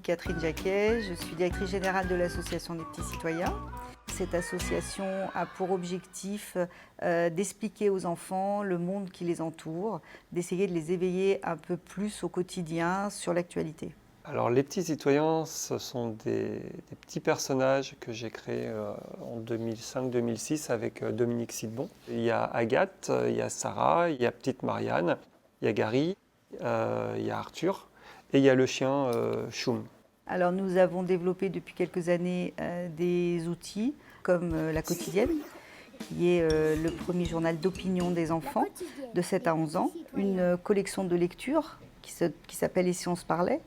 Catherine Jacquet, je suis directrice générale de l'association des petits citoyens. Cette association a pour objectif d'expliquer aux enfants le monde qui les entoure, d'essayer de les éveiller un peu plus au quotidien sur l'actualité. Alors les petits citoyens, ce sont des petits personnages que j'ai créés en 2005-2006 avec Dominique Sidbon. Il y a Agathe, il y a Sarah, il y a petite Marianne, il y a Gary, il y a Arthur et il y a le chien Choum. Alors nous avons développé depuis quelques années des outils comme La Quotidienne, qui est le premier journal d'opinion des enfants de 7 à 11 ans, une collection de lectures qui s'appelle « Et si on se parlait ?»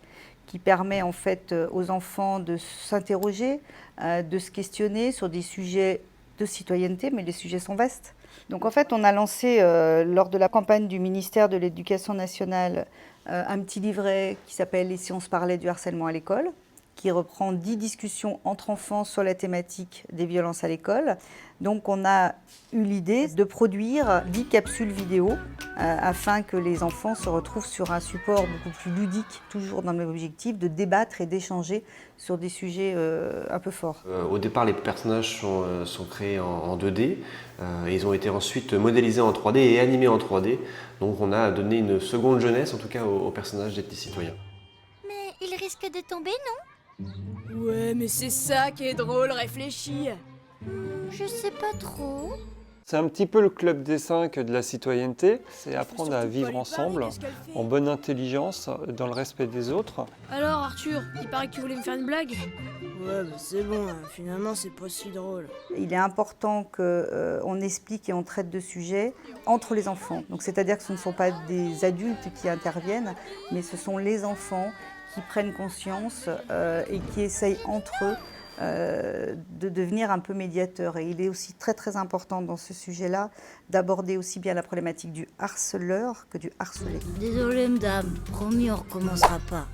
qui permet en fait aux enfants de s'interroger, de se questionner sur des sujets de citoyenneté, mais les sujets sont vastes. Donc en fait, on a lancé lors de la campagne du ministère de l'Éducation nationale un petit livret qui s'appelle « Et si on se parlait du harcèlement à l'école ?» qui reprend 10 discussions entre enfants sur la thématique des violences à l'école. Donc on a eu l'idée de produire 10 capsules vidéo afin que les enfants se retrouvent sur un support beaucoup plus ludique, toujours dans le même objectif de débattre et d'échanger sur des sujets un peu forts. Au départ, les personnages sont créés en 2D. Ils ont été ensuite modélisés en 3D et animés en 3D. Donc on a donné une seconde jeunesse, en tout cas aux personnages des petits citoyens. Mais il risque de tomber, non? Ouais, mais c'est ça qui est drôle, réfléchis. Je sais pas trop. C'est un petit peu le club des 5 de la citoyenneté, c'est apprendre à vivre ensemble, en bonne intelligence, dans le respect des autres. Alors Arthur, il paraît que tu voulais me faire une blague? Ouais, bah c'est bon, finalement c'est pas si drôle. Il est important qu'on explique et on traite de sujets entre les enfants. Donc c'est-à-dire que ce ne sont pas des adultes qui interviennent, mais ce sont les enfants qui prennent conscience et qui essayent entre eux de devenir un peu médiateurs. Et il est aussi très très important dans ce sujet-là d'aborder aussi bien la problématique du harceleur que du harcelé. Désolée madame, promis on recommencera pas.